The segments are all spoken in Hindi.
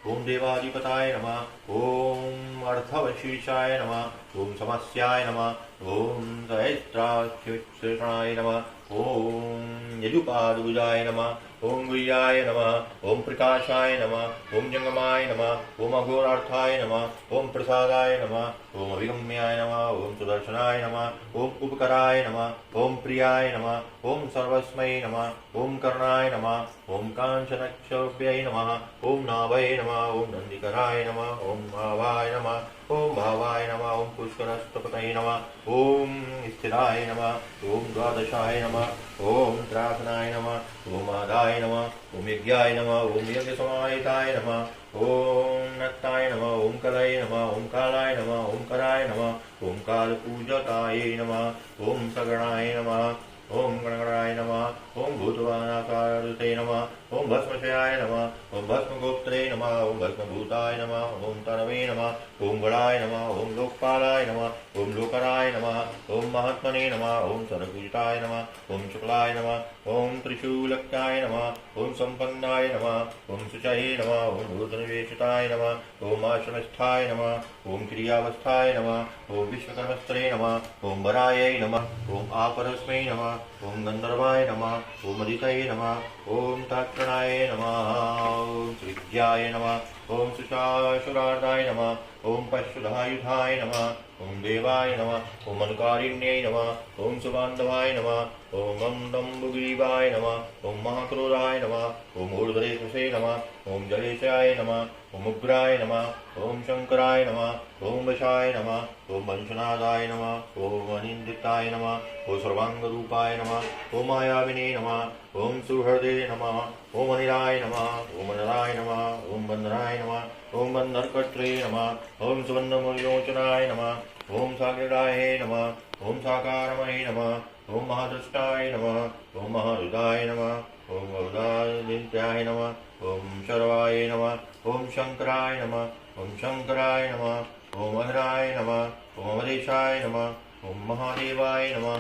ओम देवाधिपताय नमः। ओम अर्थवशीषाय नमः। ओम समस्याय नमः। ओम सहस्राक्षणाय नमः। ओम यजुपादुजाय नमः। ओम गुह्याय नमः। ओम प्रकाशाय नमः। ओम जंगमाय नमः। ओम अघोरार्थाय नमः। ओम प्रसादाय नमः। ओम अभिगम्याय नमः। ओम सुदर्शनाय नमः। ओम उपकराय नमः। ओम प्रियाय नमः। ओम सर्वस्मै नमः। ओम कर्णाय नमः। ओम कांचनक्षोभ्यै नमः। ओम नाभये नमः। ओम नंदिकराय नमः। ओम भावाय नमः। ओम भावाय नमः। ओम पुष्करस्तपतये नमः। ओम स्थिराय नमः। ओम द्वादशाय नमः। ओम त्रासनाय नमः। ओम आदाय नमः। ओम यज्ञाय नमः। ओम यज्ञसमाहिताय नमः। ओम नक्ताय नमः। ओम कलये नमः। ओम कालाय नमः। ओम कराय नमः। ओम कालपूजकाय नमः। ओम सगणाय नमः। ओम गणगणाय नमः। ओम भूतवानाकारते नमः। ओम भस्मशयाय नमः। ओम भस्मगोप्त्रे नमः। ओम भस्मभूताय नमः। ओम तनवे नमः। ओम गणाय नमः। ओम लोकपालाय नमः। ओम लोकराय नमः। ओम महात्मने नमः। ओम सर्वपूजिताय नमः। ओम शुक्लाय नमः। ओम त्रिशूलकाय नमः। ओम संपन्नाय नमः। ओम शुचये नमः। ओम भूतनिवेशिताय नमः। ओम आश्रमस्थाय नमः। ओम क्रियावस्थाय नमः। ओम विश्वकर्मस्त्रे नमः। ओम वरायै नमः। ओम आपरस्मै नमः। ओम गंधर्वाय नमः। ओम अदितये नमः। ओम ताक्षणाय नमः। ओम श्रीविद्याय नमः। ओम सुशासुरार्धाय नमः। ओम पशुधायुधाय नमः। ओम देवाय नमः। ओम अनुकारिण्यै नमः। ओम सुबान्धवाय नमः। ओम दम्बुग्रीवाय नमः। ओम महाक्रोधाय नमः। ओम ऊर्ध्वरेतसे नमः। ओम जलेशाय नमः। ओम उग्राय नमः। ओम शंकराय नमः। ओम वशाय नमः। ओम वंशनादाय नमः। ओम अनिंदिताय नमः। ओम सर्वांगरूपाय नमः। ओम मायाविने नमः। ओम सुहृदे नमः। ओम अनिराय नमः। ओम नराय नमः। ओम बंधनाय नमः। ओम बंधनकर्त्रे नमः। ओम सुवर्णमोलोचनाय नमः। ओम सागराय नमः। ओम साकारमये नमः। ओम महादृष्टाय नमः। ओम महारुदाय नमः। ओम बहुदादित्याय नमः। ओम शर्वाय नमः। ओम शंकराय नमः। ओम शंकराय नमः। ओम अहराय नमः। ओम अमरेशाय नमः। ओम महादेवाय नमः।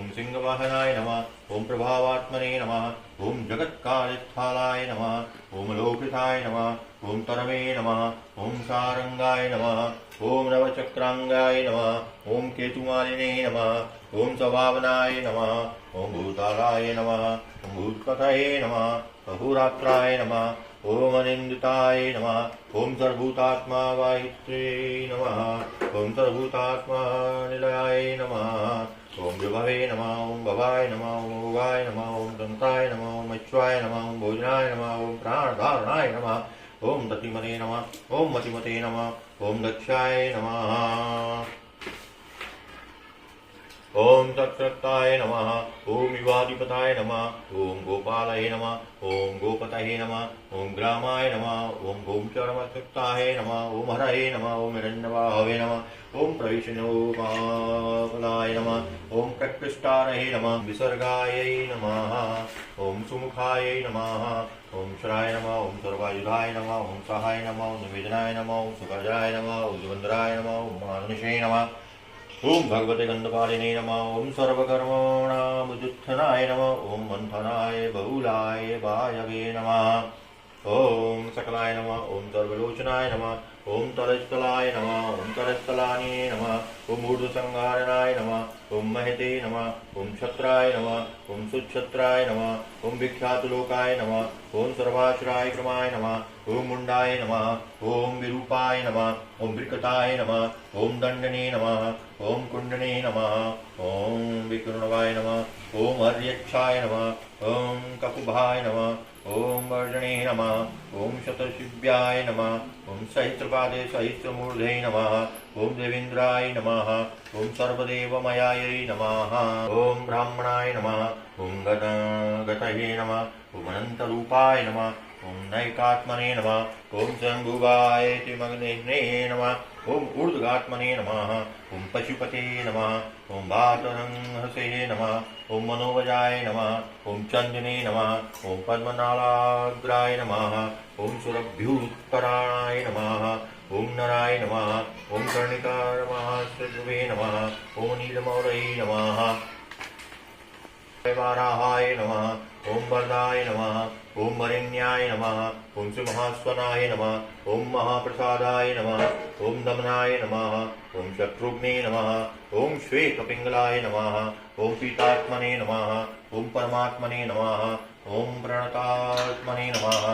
ओम सिंहवाहनाय नमः। ओम प्रभावात्मने नमः। ओम जगत्कार्यस्थालाय नमः। ओम लोकिताय नमः। ओम तरवे नमः। ओम सारंगाय नमः। ओम नवचक्रांगाय नमः। ओम केतुमालिने नमः। ओम सभावनाय नमः। ओम भूतालाय नमः। ओम भूतपतये नमः। अहोरात्राय नमः। ओम अनिंदिताय नमः। ओम सर्वभूतात्मा वाहित्रे नमः। ओम सर्वभूतात्मा निलयाय नमः। ओम विभवे नमः। ओम भवाय नमः। ओम भोगाय नमः। ओम दंताय नमः। ओम अश्वाय नमः। ओम भोजनाय नमः। ओम प्राणधारणाय नमः। ओम दतिमते नमः। ओम मतिमते नमः। ओम दक्षाय नमः। ओम तत्कृताय नमः। ओम युवाधिपताय नमः। ओम गोपालये नमः। ओम गोपतये नमः। ओम ग्रामाय नमः। ओम गोमचर्मसक्ताय नमः। ओम हरये नमः। ओम हिरण्यवाहवे नमः। ओम प्रविष्णुपालाय नमः। ओम प्रकृष्टारये नमः। विसर्गायै नमः। ओम सुमुखायै नमः। ओम श्राय नमः। ओम सर्वायुधाय नमः। ओम सहाय नमः। ओम निवेदनाय नमः। ओम सुखर्जाय नमः। ओम सुगंधराय नमः। ओम मानुषे नमः। ओम भगवते गंधपालिने नमः। ओम सर्वकर्मणामुत्थनाय नमः। ओम मंथनाय बहुलाय वायवे नमः। ओम सकलाय नमः। ओम सर्वलोचनाय नमः। ओम तलस्थलाय नमः। ओम करस्थलाने नमः। ओम ऊर्ध्वसंहारणाय नमः। ओम महते नमः। ओम क्षत्राय नमः। ओम सुक्षत्राय नमः। ओम विख्यातलोकाय नमः। ओम सर्वाश्राय क्रमाय नमः। ओम मुंडाय नमः। ओम विरूपाय नमः। ओम विकृताय नमः। ओम दंडने नमः। ओम कुंडने नमः। ओम विकृणवाय नमः। ओम हर्यक्षाय नमः। ओम ककुभाय नमः। ओम वर्जणे नमः। ओम शतशिव्याय नमः। ओम सहस्रपादे सहस्रमूर्धे नमः। ओम देवेन्द्राय नमः। ओम सर्वदेवमयायै नमः। ओम ब्राह्मणाय नमः। ओम गतये नमः। ओम अनन्तरूपाय नमः। ओम नैकात्मने नमः। ओम शंभुवाय तिमग्ने नमः। ओम ऊर्ध्वगात्मने नमः। ओम पशुपते नमः। ओम भातरंहसे नमः। ओम मनोवजाय नमः। ओम चंदने नमः। ओम पद्मनालाग्राय नमः। ओम सुरभ्युत्पराणाय नमः। ओम नराय नमः। ओम कर्णिकारमहाश्रवे नमः। ओम नीलमौलये नमः। वाराहाय नमः। ॐ वरदाय नमः ॐ वरेण्याय नमः ॐ सिंहास्वनाय नमः ॐ महाप्रसादाय नमः ॐ दमनाय नमः ॐ शत्रुघ्ने नमः ॐ श्वेतपिङ्गलाय नमः ॐ पीतात्मने नमः ॐ परमात्मने नमः ॐ प्रणतात्मने नमः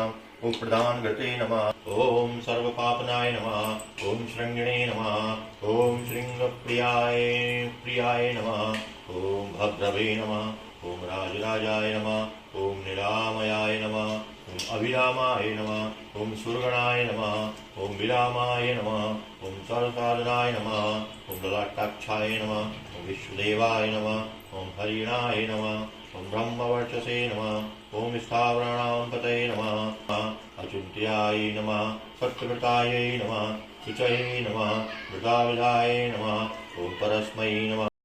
ॐ प्रधानगते नमः ॐ सर्वपापनाय नमः ॐ शृङ्गिणे नमः ॐ शृङ्गप्रियाय नमः ॐ भद्रवे नमः ॐ राजराजाय नमः ॐ निरामयाय नमः ॐ अभिरामाय नमः ॐ सुरगणाय नमः ॐ विरामाय नमः ॐ सर्वसाधनाय नमः ॐ ललाटाक्षाय नमः ॐ विश्वदेवाय नमः ॐ हरिणाय नमः ॐ ब्रह्मवर्चसे नमः ॐ स्थावराणां पतये नमः अचिन्त्याय नमः सत्यव्रतायै नमः शुचये नमः मृताविधाय नमः ॐ परस्मै नमः